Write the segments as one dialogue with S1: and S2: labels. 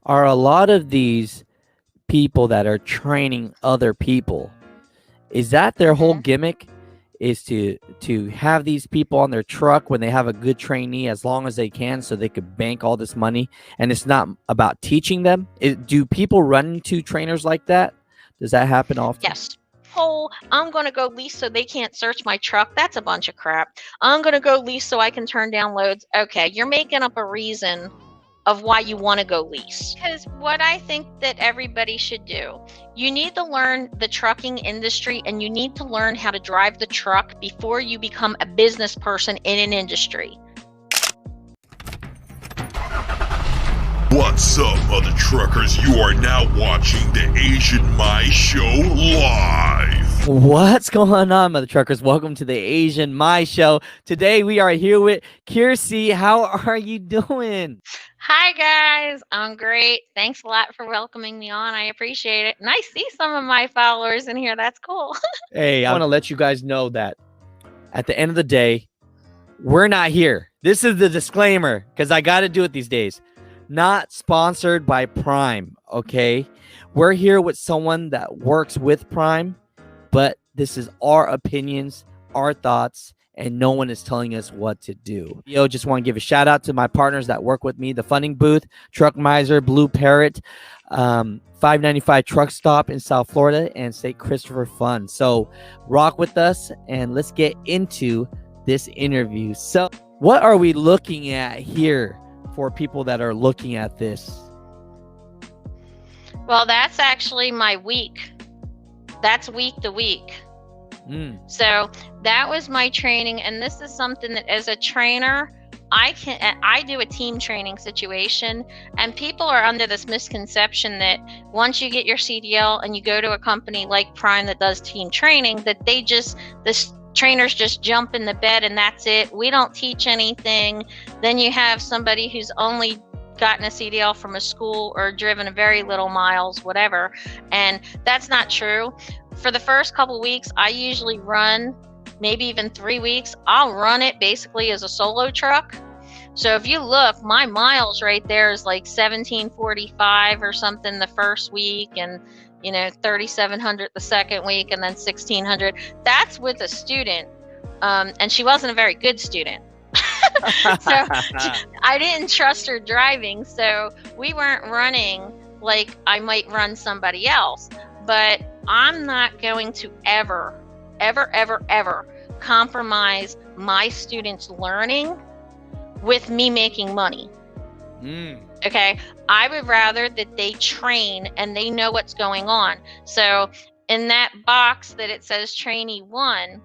S1: are a lot of these people that are training other people, is that their whole
S2: Mhm.
S1: gimmick, is to have these people on their truck when they have a good trainee as long as they can so they could bank all this money, and it's not about teaching them? Do people run into trainers like that? Does that happen often?
S2: Yes. Whole, I'm going to go lease so they can't search my truck. That's a bunch of crap. I'm going to go lease so I can turn down loads. Okay, you're making up a reason of why you want to go lease. Because what I think that everybody should do, you need to learn the trucking industry and you need to learn how to drive the truck before you become a business person in an industry.
S3: What's up, mother truckers? You are now watching the Asian Mai Show live.
S1: What's going on, mother truckers? Welcome to the Asian Mai Show. Today we are here with Kiersey. How are you doing?
S2: Hi guys, I'm great. Thanks a lot for welcoming me on. I appreciate it. And I see some of my followers in here. That's cool.
S1: Hey, I want to let you guys know that at the end of the day, we're not here. This is the disclaimer because I got to do it these days. Not sponsored by Prime, okay? We're here with someone that works with Prime, but this is our opinions, our thoughts, and no one is telling us what to do. Just want to give a shout out to my partners that work with me, the Funding Booth, Truck Miser, Blue Parrot, 595 Truck Stop in South Florida, and St. Christopher Fund. So rock with us and let's get into this interview. So what are we looking at here for people that are looking at this?
S2: Well, that's actually my week. That's week to week. So that was my training, and this is something that as a trainer, I do a team training situation, and people are under this misconception that once you get your CDL and you go to a company like Prime that does team training, that this trainers just jump in the bed and that's it. We don't teach anything. Then you have somebody who's only gotten a CDL from a school or driven a very little miles, whatever. And that's not true. For the first couple weeks, I usually run, maybe even 3 weeks, I'll run it basically as a solo truck. So if you look, my miles right there is like 1745 or something the first week, and 3,700 the second week, and then 1,600. That's with a student, and she wasn't a very good student. So I didn't trust her driving, so we weren't running like I might run somebody else. But I'm not going to ever compromise my students' learning with me making money. Okay, I would rather that they train and they know what's going on. So in that box that it says trainee 1,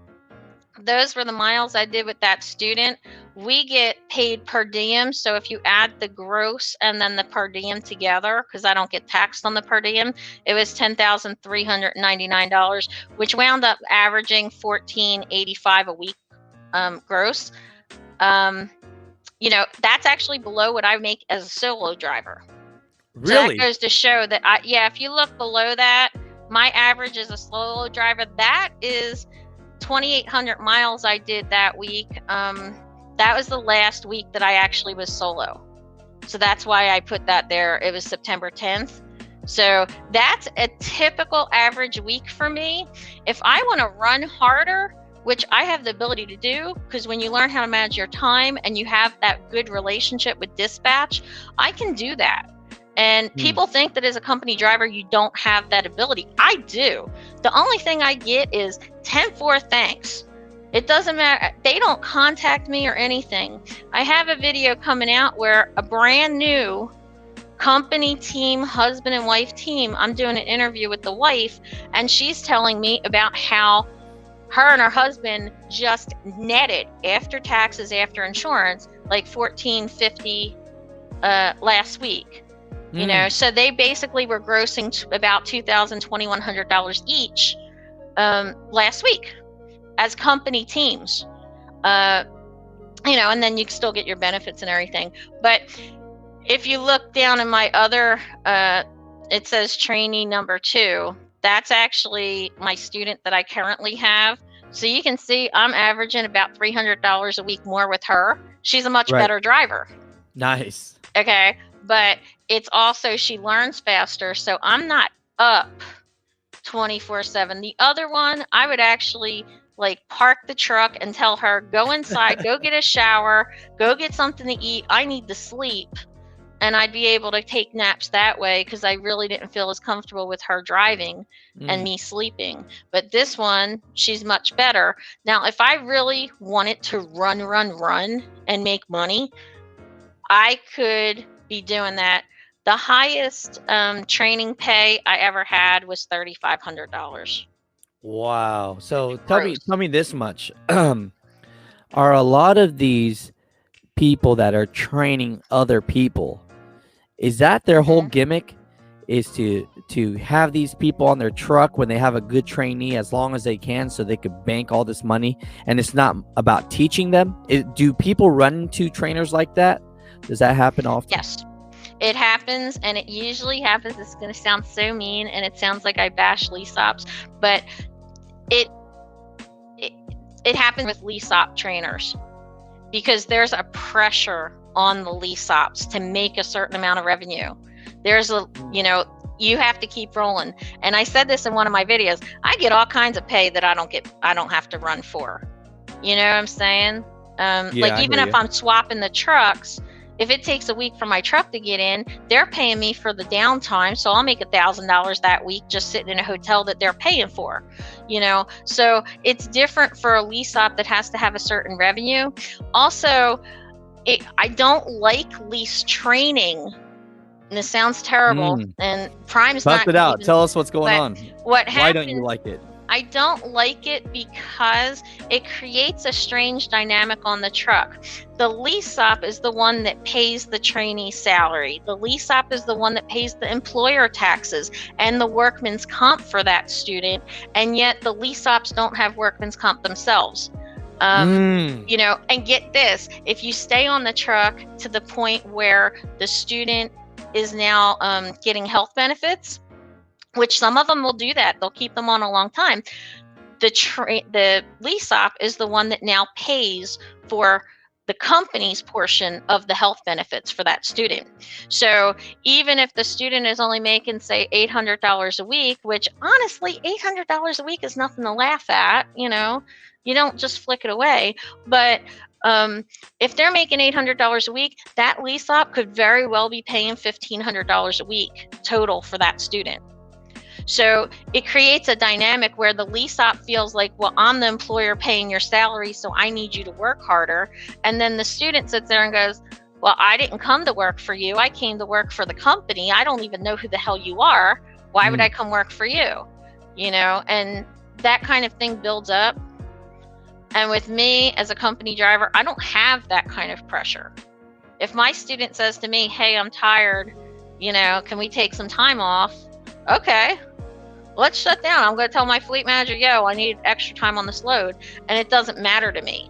S2: those were the miles I did with that student. We get paid per diem. So if you add the gross and then the per diem together, because I don't get taxed on the per diem, it was $10,399, which wound up averaging $1,485 a week gross. That's actually below what I make as a solo driver.
S1: Really?
S2: So that goes to show that, if you look below that, my average as a solo driver, that is 2,800 miles I did that week. That was the last week that I actually was solo. So that's why I put that there. It was September 10th. So that's a typical average week for me. If I want to run harder, which I have the ability to do, because when you learn how to manage your time and you have that good relationship with dispatch, I can do that. And people think that as a company driver, you don't have that ability. I do. The only thing I get is 10-4 thanks. It doesn't matter. They don't contact me or anything. I have a video coming out where a brand new company team, husband and wife team, I'm doing an interview with the wife, and she's telling me about how her and her husband just netted after taxes, after insurance, like $1,450 last week. So they basically were grossing about $2,000, $2,100 each last week as company teams. And then you can still get your benefits and everything. But if you look down in my other, it says trainee number 2. That's actually my student that I currently have. So you can see I'm averaging about $300 a week more with her. She's a much better driver.
S1: Nice.
S2: Okay. but it's also she learns faster. So I'm not up 24/7. The other one, I would actually like park the truck and tell her, go inside, go get a shower, go get something to eat. I need to sleep. And I'd be able to take naps that way because I really didn't feel as comfortable with her driving and me sleeping. But this one, she's much better. Now, if I really wanted to run and make money, I could be doing that. The highest training pay I ever had was $3,500.
S1: Wow. So
S2: Gross.
S1: tell me this much. Are a lot of these people that are training other people, is that their whole gimmick, is to have these people on their truck when they have a good trainee as long as they can so they could bank all this money, and it's not about teaching them? Do people run into trainers like that? Does that happen often?
S2: Yes, it happens, and it usually happens. It's going to sound so mean, and it sounds like I bash lease ops, but it happens with lease op trainers because there's a pressure on the lease ops to make a certain amount of revenue. There's you have to keep rolling. And I said this in one of my videos. I get all kinds of pay that I don't have to run for. You know what I'm saying? Like even if I'm swapping the trucks, if it takes a week for my truck to get in, they're paying me for the downtime. So I'll make $1,000 that week just sitting in a hotel that they're paying for, So it's different for a lease op that has to have a certain revenue. Also, I don't like lease training. And this sounds terrible. And Prime's
S1: Bust
S2: not
S1: it out.
S2: even,
S1: Tell us what's going on.
S2: What happens,
S1: why don't you like it?
S2: I don't like it because it creates a strange dynamic on the truck. The lease op is the one that pays the trainee salary. The lease op is the one that pays the employer taxes and the workman's comp for that student. And yet the lease ops don't have workman's comp themselves. And get this, if you stay on the truck to the point where the student is now getting health benefits, which some of them will do that, they'll keep them on a long time. The lease op is the one that now pays for the company's portion of the health benefits for that student. So even if the student is only making, say, $800 a week, which honestly, $800 a week is nothing to laugh at, you don't just flick it away. But if they're making $800 a week, that lease op could very well be paying $1,500 a week total for that student. So it creates a dynamic where the lease op feels like, well, I'm the employer paying your salary, so I need you to work harder. And then the student sits there and goes, well, I didn't come to work for you. I came to work for the company. I don't even know who the hell you are. Why would I come work for you? And that kind of thing builds up. And with me as a company driver, I don't have that kind of pressure. If my student says to me, hey, I'm tired, can we take some time off? Okay, let's shut down. I'm going to tell my fleet manager, I need extra time on this load. And it doesn't matter to me.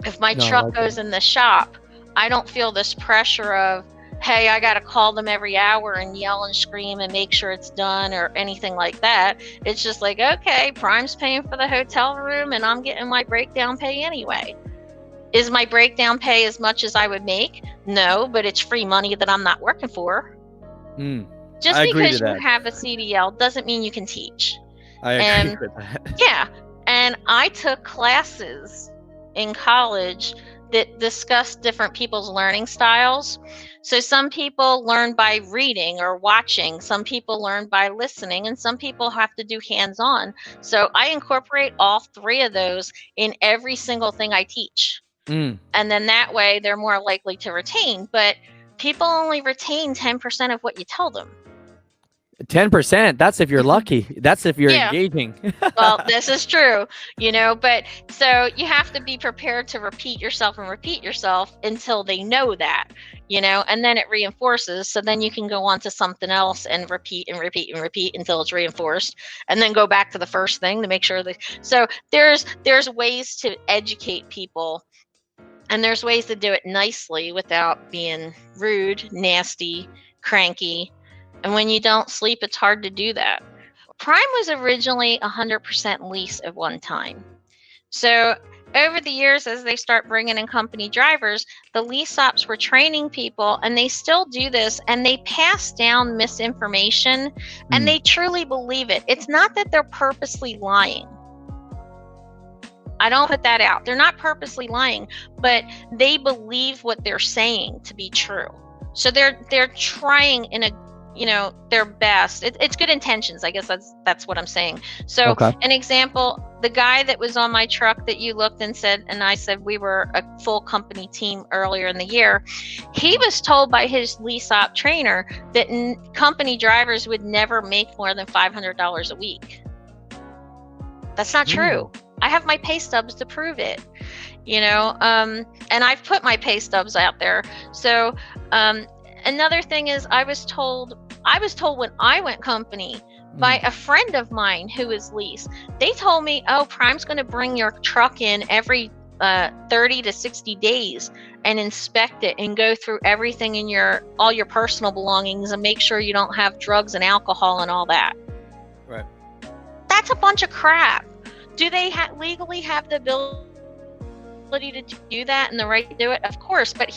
S2: If my truck goes in the shop, I don't feel this pressure of, hey, I got to call them every hour and yell and scream and make sure it's done or anything like that. It's just like, okay, Prime's paying for the hotel room and I'm getting my breakdown pay anyway. Is my breakdown pay as much as I would make? No, but it's free money that I'm not working for. Just because you have a CDL doesn't mean you can teach.
S1: I agree with that.
S2: Yeah. And I took classes in college that discussed different people's learning styles. So some people learn by reading or watching, some people learn by listening, and some people have to do hands-on. So I incorporate all three of those in every single thing I teach. And then that way they're more likely to retain. But people only retain 10% of what you tell them.
S1: 10%, that's if you're lucky. That's if you're engaging.
S2: Well, this is true, but so you have to be prepared to repeat yourself until they know that, and then it reinforces. So then you can go on to something else and repeat until it's reinforced, and then go back to the first thing to make sure that. So there's ways to educate people, and there's ways to do it nicely without being rude, nasty, cranky. And when you don't sleep, it's hard to do that. Prime was originally 100% lease at one time. So over the years, as they start bringing in company drivers, the lease ops were training people, and they still do this, and they pass down misinformation, and they truly believe it. It's not that they're purposely lying. I don't put that out. They're not purposely lying, but they believe what they're saying to be true. So they're trying in a, their best. It's good intentions. I guess that's what I'm saying. So an example, the guy that was on my truck that you looked and said, and I said we were a full company team earlier in the year, he was told by his lease op trainer that company drivers would never make more than $500 a week. That's not true. I have my pay stubs to prove it, and I've put my pay stubs out there. So another thing is I was told when I went company by a friend of mine who is Lease. They told me, oh, Prime's going to bring your truck in every 30 to 60 days and inspect it and go through everything in all your personal belongings and make sure you don't have drugs and alcohol and all that.
S1: Right.
S2: That's a bunch of crap. Do they legally have the ability to do that and the right to do it? Of course, but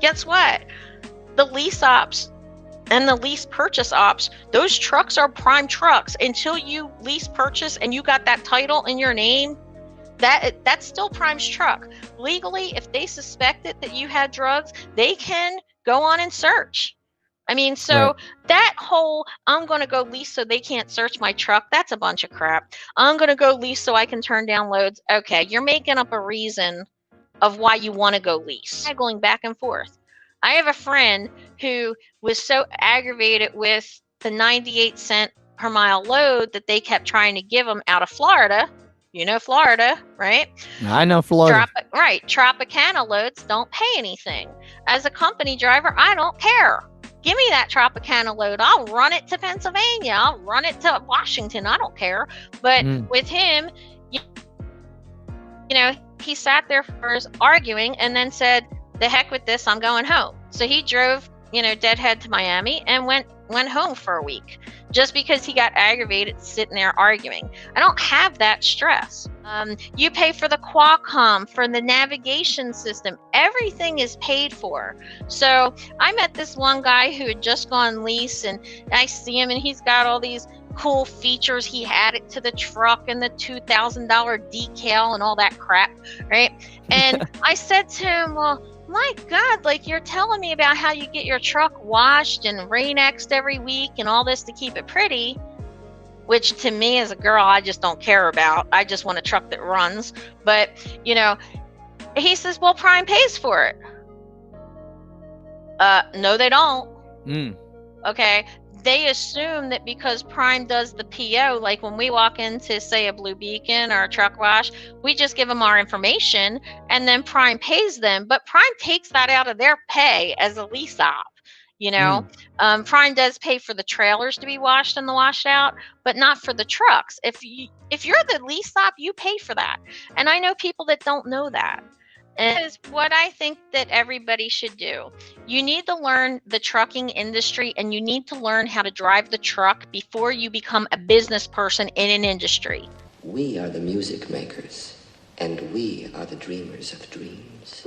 S2: guess what? The lease ops and the lease purchase ops, those trucks are Prime trucks. Until you lease purchase and you got that title in your name, that's still Prime's truck. Legally, if they suspect that you had drugs, they can go on and search. I mean, so that whole, I'm going to go lease so they can't search my truck, that's a bunch of crap. I'm going to go lease so I can turn down loads. Okay, you're making up a reason of why you want to go lease. Going back and forth. I have a friend who was so aggravated with the 98 cent per mile load that they kept trying to give him out of Florida. You know Florida, right?
S1: I know Florida.
S2: Tropicana loads don't pay anything. As a company driver, I don't care. Give me that Tropicana load. I'll run it to Pennsylvania. I'll run it to Washington. I don't care. But with him, he sat there for us arguing and then said, the heck with this, I'm going home. So he drove, deadhead to Miami and went home for a week just because he got aggravated sitting there arguing. I don't have that stress. You pay for the Qualcomm, for the navigation system. Everything is paid for. So I met this one guy who had just gone lease, and I see him and he's got all these cool features. He added to the truck and the $2,000 decal and all that crap, right? And I said to him, well, my God, like, you're telling me about how you get your truck washed and rain-xed every week and all this to keep it pretty, which to me as a girl, I just don't care about. I just want a truck that runs. But, he says, well, Prime pays for it. No, they don't. Okay. They assume that because Prime does the PO, like when we walk into, say, a Blue Beacon or a truck wash, we just give them our information and then Prime pays them. But Prime takes that out of their pay as a lease op. Prime does pay for the trailers to be washed and the washed out, but not for the trucks. If you're the lease op, you pay for that. And I know people that don't know that. And is what I think that everybody should do. You need to learn the trucking industry, and you need to learn how to drive the truck before you become a business person in an industry.
S4: We are the music makers, and we are the dreamers of dreams.